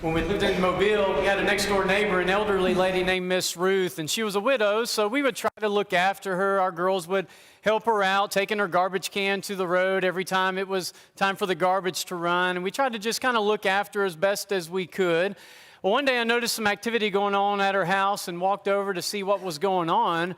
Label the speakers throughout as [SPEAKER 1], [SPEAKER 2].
[SPEAKER 1] When we lived in Mobile, we had a next door neighbor, an elderly lady named Miss Ruth, and she was a widow, so we would try to look after her. Our girls would help her out, taking her garbage can to the road every time it was time for the garbage to run, and we tried to just kind of look after her as best as we could. Well, one day I noticed some activity going on at her house and walked over to see what was going on.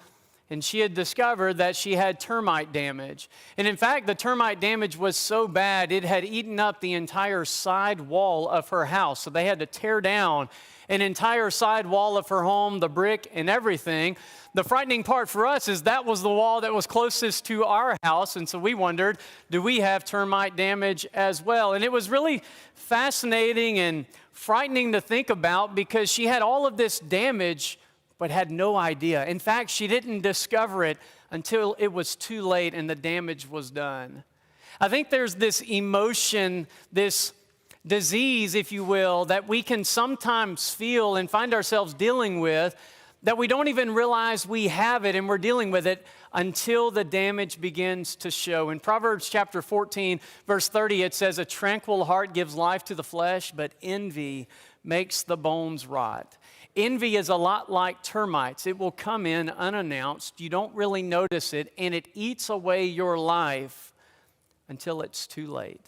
[SPEAKER 1] And she had discovered that she had termite damage. And in fact, the termite damage was so bad, it had eaten up the entire side wall of her house. So they had to tear down an entire side wall of her home, the brick and everything. The frightening part for us is that was the wall that was closest to our house. And so we wondered, do we have termite damage as well? And it was really fascinating and frightening to think about because she had all of this damage but had no idea. In fact, she didn't discover it until it was too late and the damage was done. I think there's this emotion, this disease, if you will, that we can sometimes feel and find ourselves dealing with that we don't even realize we have it and we're dealing with it until the damage begins to show. In Proverbs chapter 14, verse 30, it says, "A tranquil heart gives life to the flesh, but envy makes the bones rot." Envy is a lot like termites. It will come in unannounced. You don't really notice it, and it eats away your life until it's too late.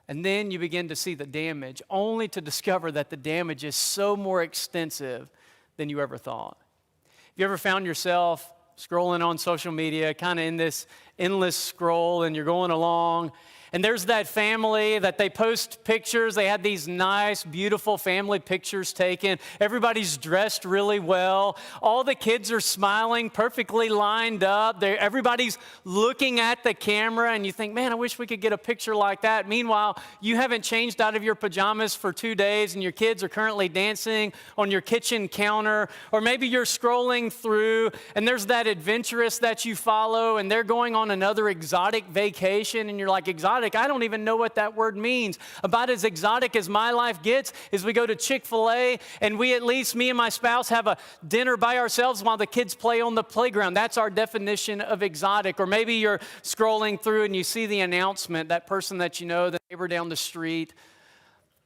[SPEAKER 1] And then you begin to see the damage, only to discover that the damage is so more extensive than you ever thought. Have you ever found yourself scrolling on social media, kind of in this endless scroll, and you're going along, and there's that family that they post pictures. They had these nice, beautiful family pictures taken. Everybody's dressed really well. All the kids are smiling, perfectly lined up. Everybody's looking at the camera, and you think, man, I wish we could get a picture like that. Meanwhile, you haven't changed out of your pajamas for 2 days, and your kids are currently dancing on your kitchen counter. Or maybe you're scrolling through, and there's that adventurous that you follow, and they're going on another exotic vacation, and you're like, exotic? I don't even know what that word means. About as exotic as my life gets is we go to Chick-fil-A and we, at least me and my spouse, have a dinner by ourselves while the kids play on the playground. That's our definition of exotic. Or maybe you're scrolling through and you see the announcement, that person that you know, the neighbor down the street,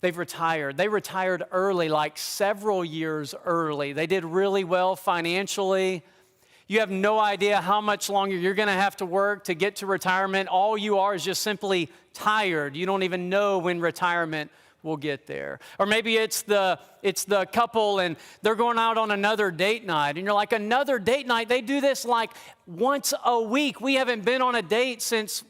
[SPEAKER 1] they've retired. They retired early, like several years early. They did really well financially. You have no idea how much longer you're going to have to work to get to retirement. All you are is just simply tired. You don't even know when retirement will get there. Or maybe it's the couple and they're going out on another date night. And you're like, another date night? They do this like once a week. We haven't been on a date since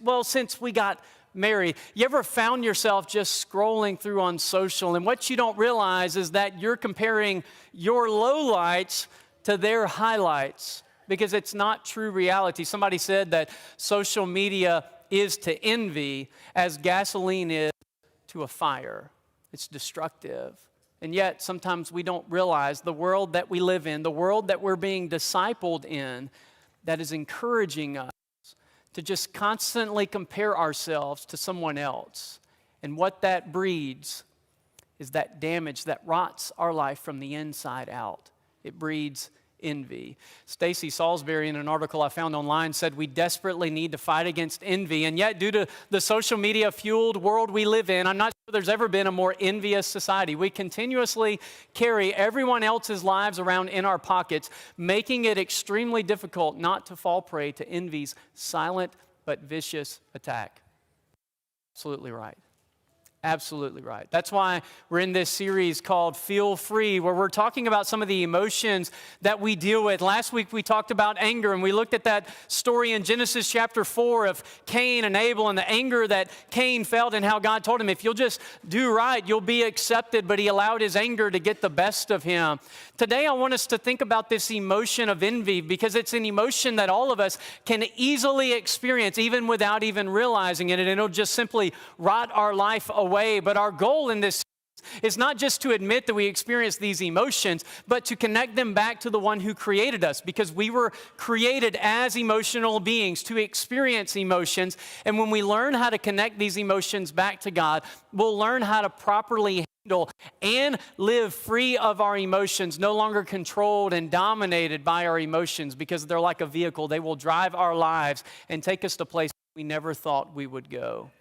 [SPEAKER 1] we got married. You ever found yourself just scrolling through on social, and what you don't realize is that you're comparing your lowlights to their highlights, because it's not true reality. Somebody said that social media is to envy as gasoline is to a fire. It's destructive. And yet, sometimes we don't realize the world that we live in, the world that we're being discipled in, that is encouraging us to just constantly compare ourselves to someone else. And what that breeds is that damage that rots our life from the inside out. It breeds envy. Stacy Salisbury, in an article I found online, said we desperately need to fight against envy. And yet, due to the social media fueled world we live in, I'm not sure there's ever been a more envious society. We continuously carry everyone else's lives around in our pockets, making it extremely difficult not to fall prey to envy's silent but vicious attack. Absolutely right. Absolutely right. That's why we're in this series called Feel Free, where we're talking about some of the emotions that we deal with. Last week we talked about anger, and we looked at that story in Genesis chapter 4 of Cain and Abel and the anger that Cain felt and how God told him, if you'll just do right, you'll be accepted, but he allowed his anger to get the best of him. Today I want us to think about this emotion of envy, because it's an emotion that all of us can easily experience even without even realizing it, and it'll just simply rot our life away. But our goal in this is not just to admit that we experience these emotions, but to connect them back to the one who created us, because we were created as emotional beings to experience emotions. And when we learn how to connect these emotions back to God, we'll learn how to properly handle and live free of our emotions, no longer controlled and dominated by our emotions, because they're like a vehicle. They will drive our lives and take us to places we never thought we would go.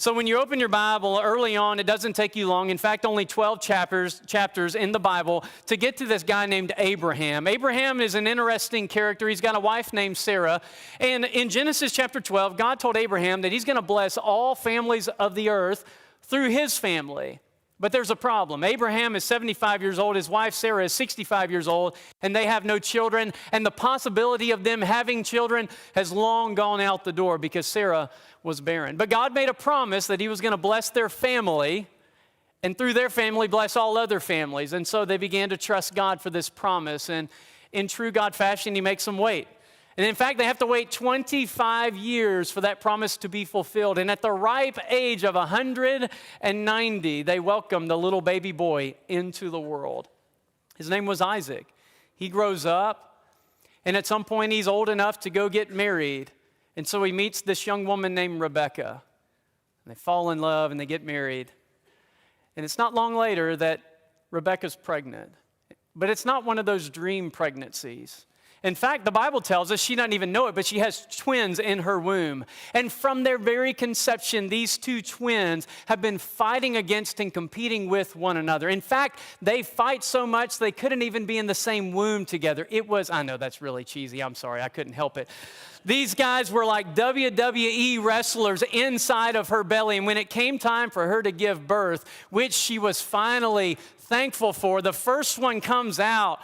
[SPEAKER 1] So when you open your Bible early on, it doesn't take you long. In fact, only 12 chapters in the Bible to get to this guy named Abraham. Abraham is an interesting character. He's got a wife named Sarah. And in Genesis chapter 12, God told Abraham that he's going to bless all families of the earth through his family. But there's a problem. Abraham is 75 years old. His wife Sarah is 65 years old, and they have no children. And the possibility of them having children has long gone out the door because Sarah was barren. But God made a promise that he was going to bless their family, and through their family bless all other families. And so they began to trust God for this promise. And in true God fashion, he makes them wait. And in fact, they have to wait 25 years for that promise to be fulfilled. And at the ripe age of 190, they welcome the little baby boy into the world. His name was Isaac. He grows up, and at some point he's old enough to go get married. And so he meets this young woman named Rebecca. And they fall in love and they get married. And it's not long later that Rebecca's pregnant. But it's not one of those dream pregnancies. In fact, the Bible tells us she doesn't even know it, but she has twins in her womb. And from their very conception, these two twins have been fighting against and competing with one another. In fact, they fight so much they couldn't even be in the same womb together. I know that's really cheesy. I'm sorry, I couldn't help it. These guys were like WWE wrestlers inside of her belly. And when it came time for her to give birth, which she was finally thankful for, the first one comes out.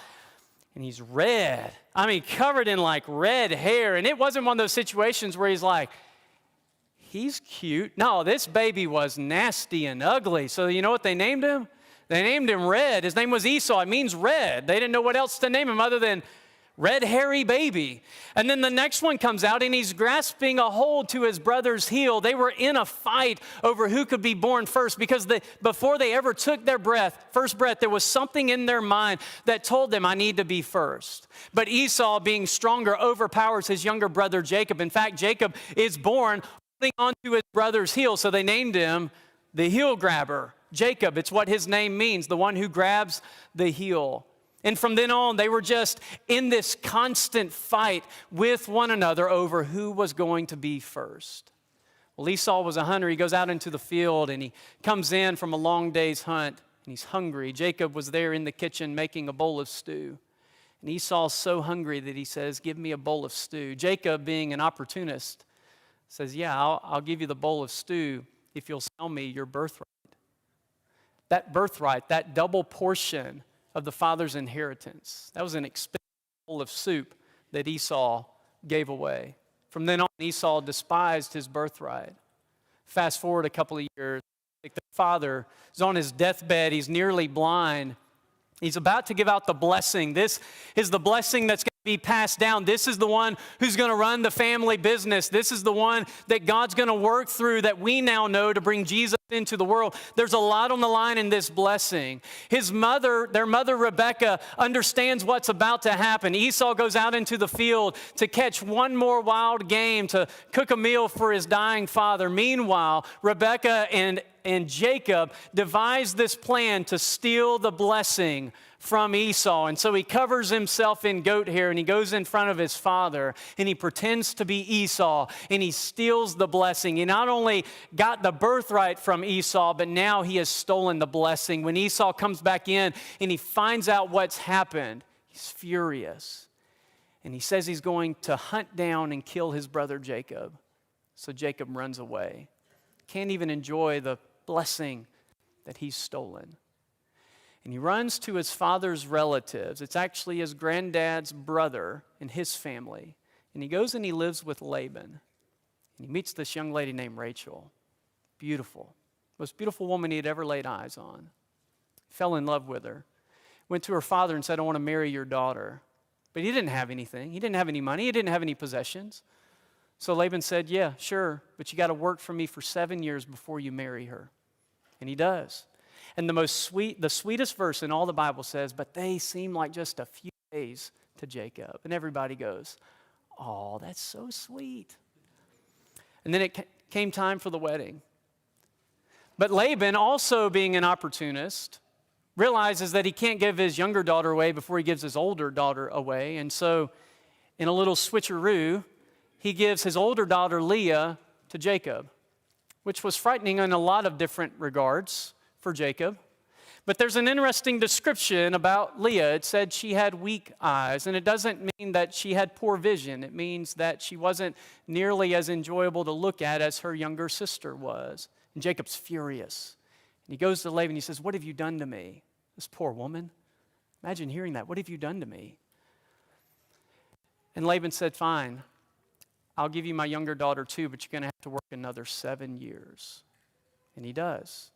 [SPEAKER 1] And he's red. I mean, covered in like red hair. And it wasn't one of those situations where he's like, he's cute. No, this baby was nasty and ugly. So you know what they named him? They named him Red. His name was Esau. It means red. They didn't know what else to name him other than red hairy baby. And then the next one comes out and he's grasping a hold to his brother's heel. They were in a fight over who could be born first because before they ever took their first breath, there was something in their mind that told them, I need to be first. But Esau, being stronger, overpowers his younger brother Jacob. In fact, Jacob is born holding onto his brother's heel, so they named him the heel grabber. Jacob, it's what his name means, the one who grabs the heel. And from then on, they were just in this constant fight with one another over who was going to be first. Well, Esau was a hunter. He goes out into the field and he comes in from a long day's hunt and he's hungry. Jacob was there in the kitchen making a bowl of stew. And Esau's so hungry that he says, give me a bowl of stew. Jacob, being an opportunist, says, yeah, I'll give you the bowl of stew if you'll sell me your birthright. That birthright, that double portion of the father's inheritance. That was an expensive bowl of soup that Esau gave away. From then on, Esau despised his birthright. Fast forward a couple of years, the father is on his deathbed. He's nearly blind. He's about to give out the blessing. This is the blessing that's going to be passed down. This is the one who's going to run the family business. This is the one that God's going to work through that we now know to bring Jesus into the world. There's a lot on the line in this blessing. Their mother Rebecca understands what's about to happen. Esau goes out into the field to catch one more wild game to cook a meal for his dying father. Meanwhile, Rebecca and Jacob devise this plan to steal the blessing from Esau. And so he covers himself in goat hair and he goes in front of his father and he pretends to be Esau and he steals the blessing. He not only got the birthright from Esau, but now he has stolen the blessing. When Esau comes back in and he finds out what's happened, he's furious. And he says he's going to hunt down and kill his brother Jacob. So Jacob runs away. Can't even enjoy the blessing that he's stolen. And he runs to his father's relatives. It's actually his granddad's brother and his family. And he goes and he lives with Laban. And he meets this young lady named Rachel. Beautiful. Most beautiful woman he had ever laid eyes on. Fell in love with her. Went to her father and said, I want to marry your daughter. But he didn't have anything. He didn't have any money. He didn't have any possessions. So Laban said, yeah, sure, but you got to work for me for 7 years before you marry her. And he does. And the sweetest verse in all the Bible says, but they seem like just a few days to Jacob. And everybody goes, oh, that's so sweet. And then it came time for the wedding. But Laban, also being an opportunist, realizes that he can't give his younger daughter away before he gives his older daughter away. And so in a little switcheroo, he gives his older daughter Leah to Jacob, which was frightening in a lot of different regards for Jacob. But there's an interesting description about Leah. It said she had weak eyes, and it doesn't mean that she had poor vision. It means that she wasn't nearly as enjoyable to look at as her younger sister was. And Jacob's furious. And he goes to Laban and he says, "What have you done to me?" This poor woman. Imagine hearing that. "What have you done to me?" And Laban said, "Fine, I'll give you my younger daughter too, but you're going to have to work another 7 years." And he does.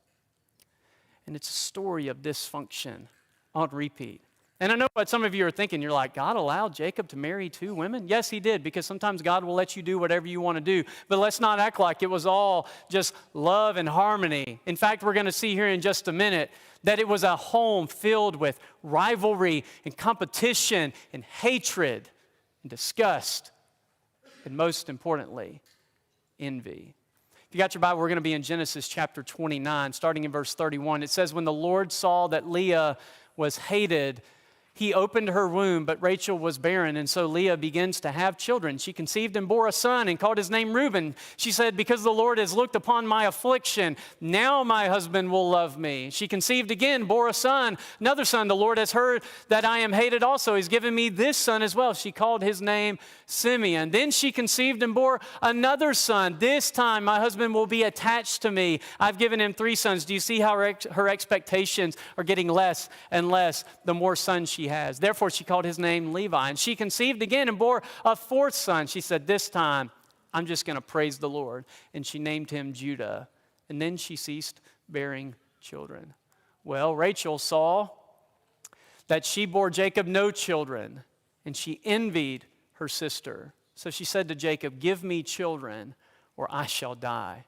[SPEAKER 1] And it's a story of dysfunction on repeat. And I know what some of you are thinking. You're like, God allowed Jacob to marry 2 women? Yes, he did, because sometimes God will let you do whatever you want to do. But let's not act like it was all just love and harmony. In fact, we're going to see here in just a minute that it was a home filled with rivalry and competition and hatred and disgust, and most importantly, envy. If you got your Bible, we're going to be in Genesis chapter 29, starting in verse 31. It says, "When the Lord saw that Leah was hated, he opened her womb, but Rachel was barren, and so Leah begins to have children. She conceived and bore a son and called his name Reuben. She said, 'Because the Lord has looked upon my affliction, now my husband will love me.' She conceived again, bore a son, another son. 'The Lord has heard that I am hated also. He's given me this son as well.' She called his name Simeon. Then she conceived and bore another son. 'This time my husband will be attached to me. I've given him 3 sons.'" Do you see how her expectations are getting less and less the more sons she has? "Therefore she called his name Levi. And she conceived again and bore a 4th son. She said, 'This time I'm just going to praise the Lord.' And she named him Judah. And then she ceased bearing children." Well, Rachel saw that she bore Jacob no children, and she envied her sister. So she said to Jacob, "Give me children, or I shall die."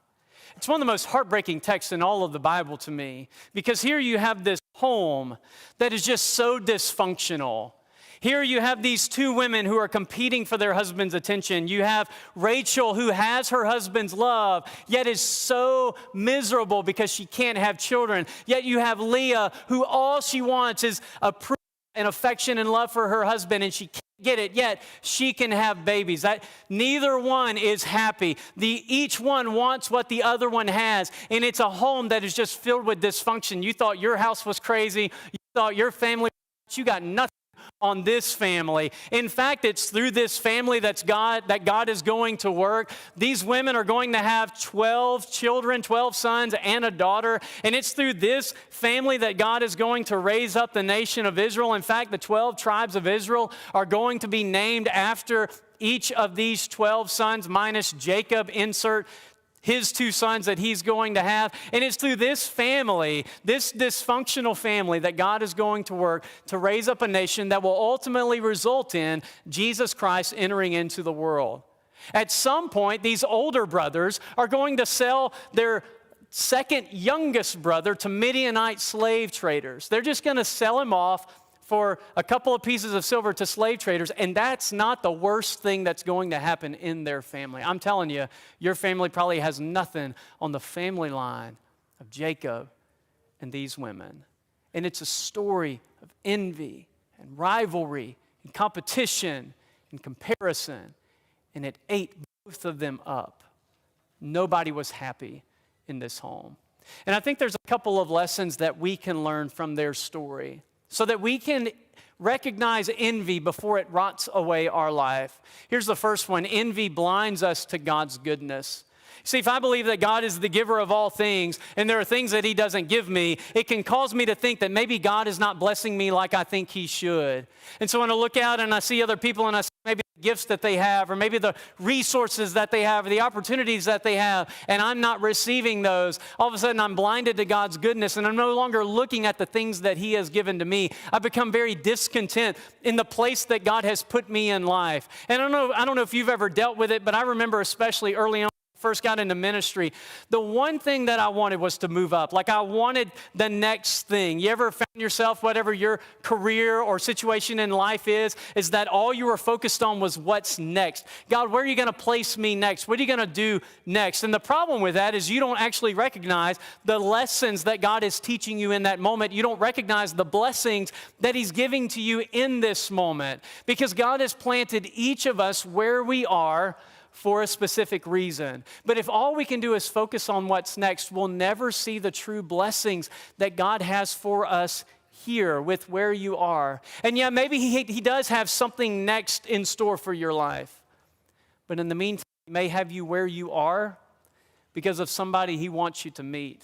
[SPEAKER 1] It's one of the most heartbreaking texts in all of the Bible to me, because here you have this home that is just so dysfunctional. Here you have these 2 women who are competing for their husband's attention. You have Rachel, who has her husband's love, yet is so miserable because she can't have children. Yet you have Leah, who all she wants is approval and affection and love for her husband, and she can't get it, yet she can have babies. Neither one is happy. Each one wants what the other one has, and it's a home that is just filled with dysfunction. You thought your house was crazy. You thought your family, you got nothing on this family. In fact, it's through this family that God is going to work. These women are going to have 12 children, 12 sons and a daughter, and it's through this family that God is going to raise up the nation of Israel. In fact, the 12 tribes of Israel are going to be named after each of these 12 sons, minus Jacob, insert his 2 sons that he's going to have. And it's through this family, this dysfunctional family, that God is going to work to raise up a nation that will ultimately result in Jesus Christ entering into the world. At some point, these older brothers are going to sell their second youngest brother to Midianite slave traders. They're just going to sell him off for a couple of pieces of silver to slave traders, and that's not the worst thing that's going to happen in their family. I'm telling you, your family probably has nothing on the family line of Jacob and these women. And it's a story of envy and rivalry and competition and comparison, and it ate both of them up. Nobody was happy in this home. And I think there's a couple of lessons that we can learn from their story, so that we can recognize envy before it rots away our life. Here's the first one. Envy blinds us to God's goodness. See, if I believe that God is the giver of all things, and there are things that he doesn't give me, it can cause me to think that maybe God is not blessing me like I think he should. And so when I look out and I see other people and I see maybe the gifts that they have, or maybe the resources that they have, or the opportunities that they have, and I'm not receiving those, all of a sudden I'm blinded to God's goodness, and I'm no longer looking at the things that he has given to me. I become very discontent in the place that God has put me in life. And I don't know if you've ever dealt with it, but I remember especially early on, first got into ministry, the one thing that I wanted was to move up. Like I wanted the next thing. You ever found yourself, whatever your career or situation in life is that all you were focused on was what's next? God, where are you going to place me next? What are you going to do next? And the problem with that is you don't actually recognize the lessons that God is teaching you in that moment. You don't recognize the blessings that he's giving to you in this moment, because God has planted each of us where we are for a specific reason. But if all we can do is focus on what's next, we'll never see the true blessings that God has for us here with where you are. And yeah, maybe he does have something next in store for your life. But in the meantime, He may have you where you are because of somebody He wants you to meet,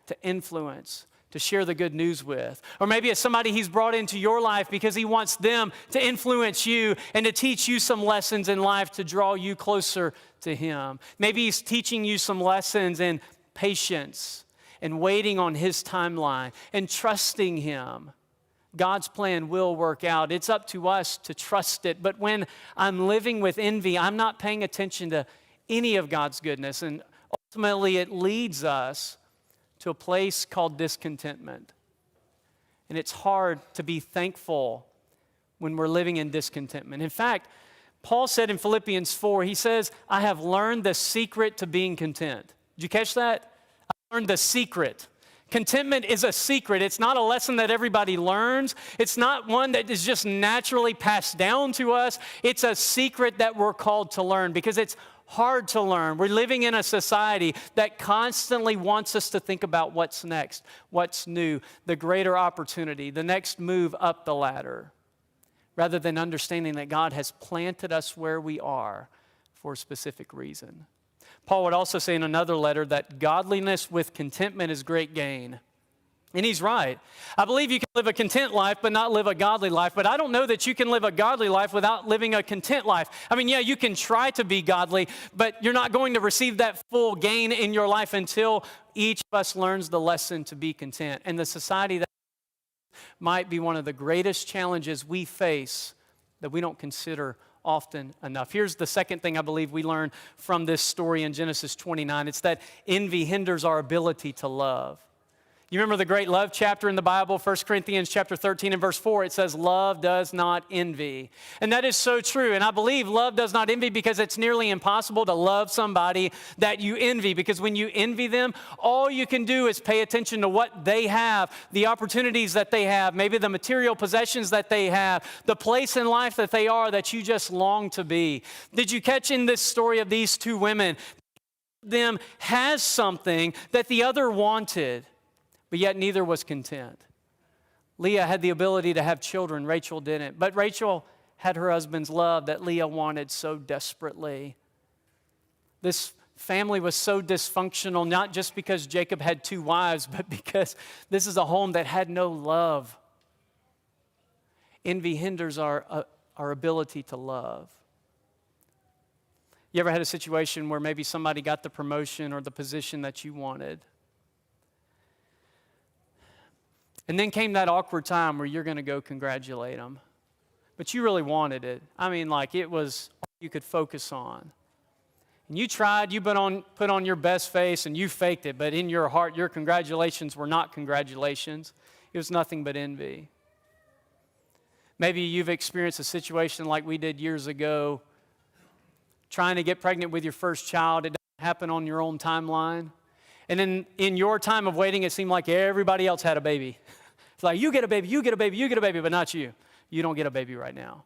[SPEAKER 1] to influence, to share the good news with. Or maybe it's somebody He's brought into your life because He wants them to influence you and to teach you some lessons in life to draw you closer to Him. Maybe He's teaching you some lessons in patience and waiting on His timeline and trusting Him. God's plan will work out. It's up to us to trust it. But when I'm living with envy, I'm not paying attention to any of God's goodness. And ultimately, it leads us to a place called discontentment. And it's hard to be thankful when we're living in discontentment. In fact, Paul said in Philippians 4, he says, I have learned the secret to being content. Did you catch that? I learned the secret. Contentment is a secret. It's not a lesson that everybody learns. It's not one that is just naturally passed down to us. It's a secret that we're called to learn because it's hard to learn. We're living in a society that constantly wants us to think about what's next, what's new, the greater opportunity, the next move up the ladder, rather than understanding that God has planted us where we are for a specific reason. Paul would also say in another letter that godliness with contentment is great gain. And he's right. I believe you can live a content life but not live a godly life, but I don't know that you can live a godly life without living a content life. I mean, yeah, you can try to be godly, but you're not going to receive that full gain in your life until each of us learns the lesson to be content. And the society that might be one of the greatest challenges we face that we don't consider often enough. Here's the second thing I believe we learn from this story in Genesis 29. It's that envy hinders our ability to love. You remember the great love chapter in the Bible, 1 Corinthians chapter 13 and verse 4, it says, love does not envy. And that is so true. And I believe love does not envy because it's nearly impossible to love somebody that you envy. Because when you envy them, all you can do is pay attention to what they have, the opportunities that they have, maybe the material possessions that they have, the place in life that they are that you just long to be. Did you catch in this story of these two women? Them has something that the other wanted, but yet neither was content. Leah had the ability to have children. Rachel didn't. But Rachel had her husband's love that Leah wanted so desperately. This family was so dysfunctional, not just because Jacob had two wives, but because this is a home that had no love. Envy hinders our ability to love. You ever had a situation where maybe somebody got the promotion or the position that you wanted? And then came that awkward time where you're going to go congratulate them. But you really wanted it. I mean, like it was all you could focus on. And you tried, you put on your best face and you faked it, but in your heart, your congratulations were not congratulations. It was nothing but envy. Maybe you've experienced a situation like we did years ago, trying to get pregnant with your first child. It doesn't happen on your own timeline. And then in your time of waiting, it seemed like everybody else had a baby. It's like, you get a baby, you get a baby, you get a baby, but not you. You don't get a baby right now.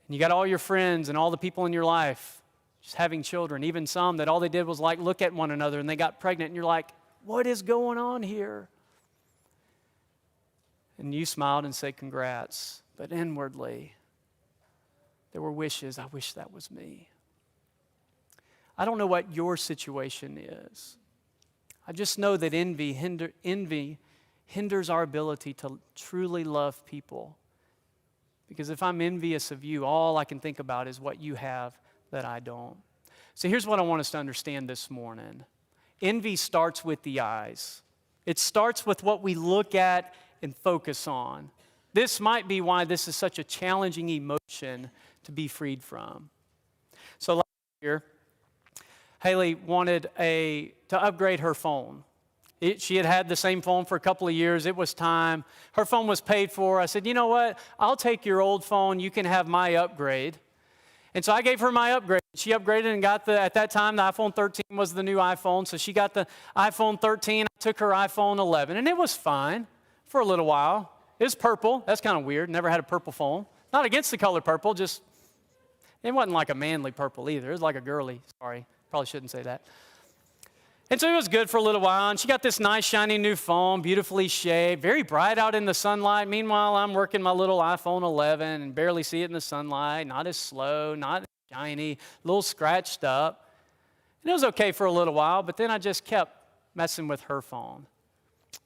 [SPEAKER 1] And you got all your friends and all the people in your life just having children, even some that all they did was like look at one another and they got pregnant and you're like, what is going on here? And you smiled and said, congrats. But inwardly, there were wishes, I wish that was me. I don't know what your situation is. I just know that envy hinders our ability to truly love people. Because if I'm envious of you, all I can think about is what you have that I don't. So here's what I want us to understand this morning. Envy starts with the eyes. It starts with what we look at and focus on. This might be why this is such a challenging emotion to be freed from. So last year, Haley wanted to upgrade her phone. She had had the same phone for a couple of years. It was time. Her phone was paid for. I said, you know what? I'll take your old phone. You can have my upgrade. And so I gave her my upgrade. She upgraded and got at that time, the iPhone 13 was the new iPhone. So she got the iPhone 13. I took her iPhone 11. And it was fine for a little while. It was purple. That's kind of weird. Never had a purple phone. Not against the color purple, just It wasn't like a manly purple either. It was like a girly, sorry, probably shouldn't say that. And so it was good for a little while, and she got this nice shiny new phone, beautifully shaped, very bright out in the sunlight. Meanwhile, I'm working my little iPhone 11 and barely see it in the sunlight, not as slow, not as shiny, a little scratched up. And it was okay for a little while, but then I just kept messing with her phone.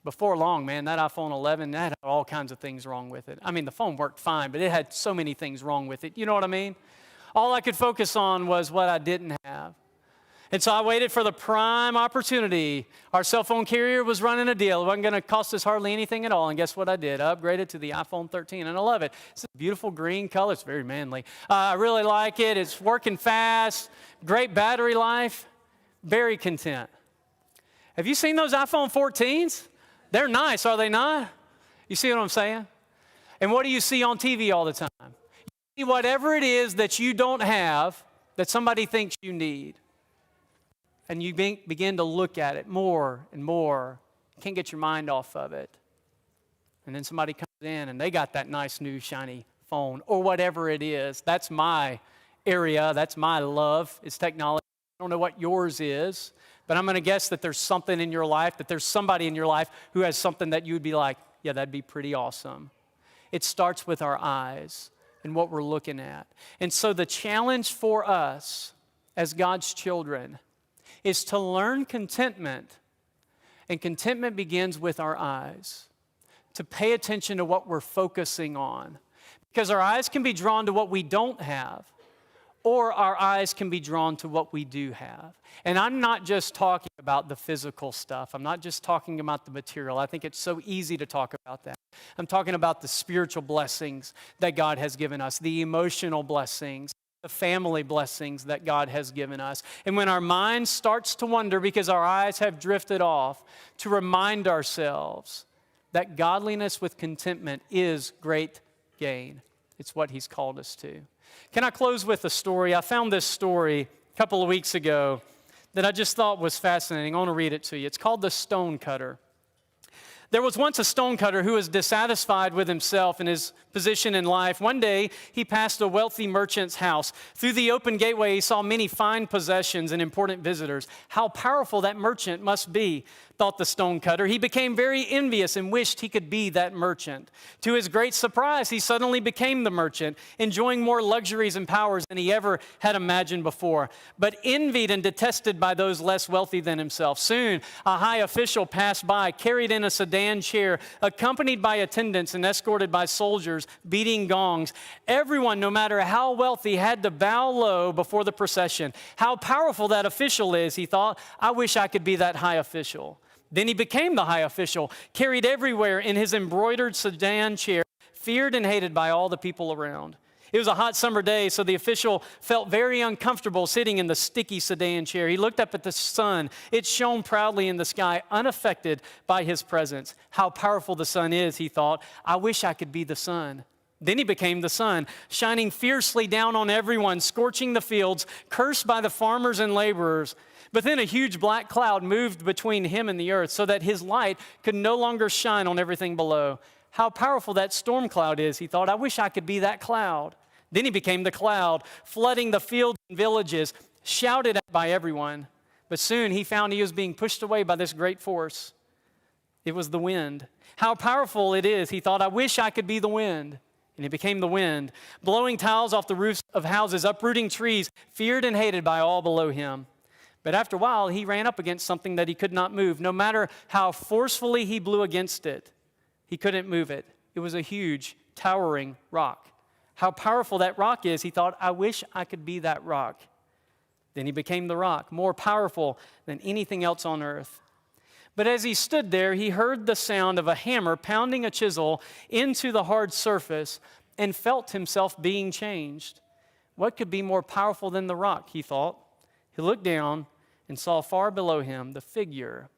[SPEAKER 1] Before long, man, that iPhone 11, that had all kinds of things wrong with it. I mean, the phone worked fine, but it had so many things wrong with it. You know what I mean? All I could focus on was what I didn't have. And so I waited for the prime opportunity. Our cell phone carrier was running a deal. It wasn't going to cost us hardly anything at all. And guess what I did? I upgraded to the iPhone 13, and I love it. It's a beautiful green color. It's very manly. I really like it. It's working fast, great battery life, very content. Have you seen those iPhone 14s? They're nice, are they not? You see what I'm saying? And what do you see on TV all the time? You see whatever it is that you don't have that somebody thinks you need. And you begin to look at it more and more. You can't get your mind off of it. And then somebody comes in and they got that nice new shiny phone or whatever it is. That's my area. That's my love. It's technology. I don't know what yours is, but I'm going to guess that there's something in your life, that there's somebody in your life who has something that you would be like, yeah, that'd be pretty awesome. It starts with our eyes and what we're looking at. And so the challenge for us as God's children is to learn contentment, and contentment begins with our eyes, to pay attention to what we're focusing on, because our eyes can be drawn to what we don't have, or our eyes can be drawn to what we do have. And I'm not just talking about the physical stuff. I'm not just talking about the material. I think it's so easy to talk about that. I'm talking about the spiritual blessings that God has given us, the emotional blessings, the family blessings that God has given us. And when our mind starts to wander because our eyes have drifted off, to remind ourselves that godliness with contentment is great gain. It's what He's called us to. Can I close with a story? I found this story a couple of weeks ago that I just thought was fascinating. I want to read it to you. It's called The Stone Cutter. There was once a stonecutter who was dissatisfied with himself and his position in life. One day, he passed a wealthy merchant's house. Through the open gateway, he saw many fine possessions and important visitors. How powerful that merchant must be, thought the stonecutter. He became very envious and wished he could be that merchant. To his great surprise, he suddenly became the merchant, enjoying more luxuries and powers than he ever had imagined before, but envied and detested by those less wealthy than himself. Soon, a high official passed by, carried in a sedan chair, accompanied by attendants and escorted by soldiers, beating gongs. Everyone, no matter how wealthy, had to bow low before the procession. How powerful that official is, he thought. I wish I could be that high official. Then he became the high official, carried everywhere in his embroidered sedan chair, feared and hated by all the people around. It was a hot summer day, so the official felt very uncomfortable sitting in the sticky sedan chair. He looked up at the sun. It shone proudly in the sky, unaffected by his presence. How powerful the sun is, he thought. I wish I could be the sun. Then he became the sun, shining fiercely down on everyone, scorching the fields, cursed by the farmers and laborers. But then a huge black cloud moved between him and the earth so that his light could no longer shine on everything below. How powerful that storm cloud is, he thought. I wish I could be that cloud. Then he became the cloud, flooding the fields and villages, shouted at by everyone. But soon he found he was being pushed away by this great force. It was the wind. How powerful it is, he thought. I wish I could be the wind. And he became the wind, blowing tiles off the roofs of houses, uprooting trees, feared and hated by all below him. But after a while, he ran up against something that he could not move. No matter how forcefully he blew against it, he couldn't move it. It was a huge, towering rock. How powerful that rock is, he thought, I wish I could be that rock. Then he became the rock, more powerful than anything else on earth. But as he stood there, he heard the sound of a hammer pounding a chisel into the hard surface and felt himself being changed. What could be more powerful than the rock, he thought. He looked down and saw far below him the figure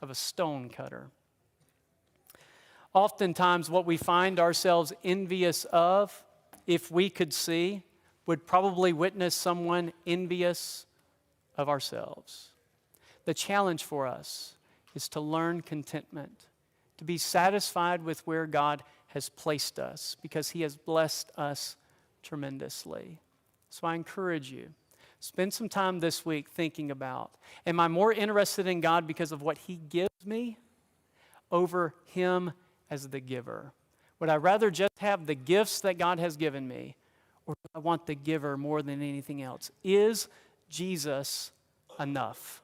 [SPEAKER 1] of a stone cutter. Oftentimes, what we find ourselves envious of, if we could see, would probably witness someone envious of ourselves. The challenge for us is to learn contentment, to be satisfied with where God has placed us because He has blessed us tremendously. So I encourage you, spend some time this week thinking about, am I more interested in God because of what he gives me over him as the giver? Would I rather just have the gifts that God has given me, or do I want the giver more than anything else? Is Jesus enough?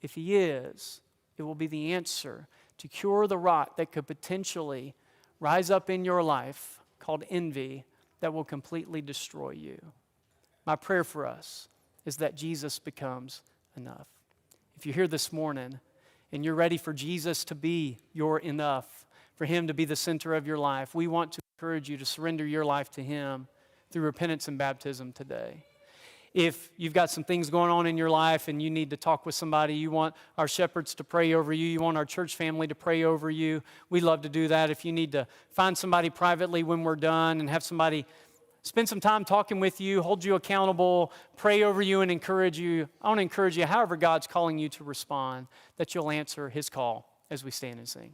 [SPEAKER 1] If he is, it will be the answer to cure the rot that could potentially rise up in your life called envy that will completely destroy you. My prayer for us is that Jesus becomes enough. If you're here this morning and you're ready for Jesus to be your enough, for him to be the center of your life, we want to encourage you to surrender your life to him through repentance and baptism today. If you've got some things going on in your life and you need to talk with somebody, you want our shepherds to pray over you, you want our church family to pray over you, we'd love to do that. If you need to find somebody privately when we're done and have somebody spend some time talking with you, hold you accountable, pray over you and encourage you, I want to encourage you, however God's calling you to respond, that you'll answer his call as we stand and sing.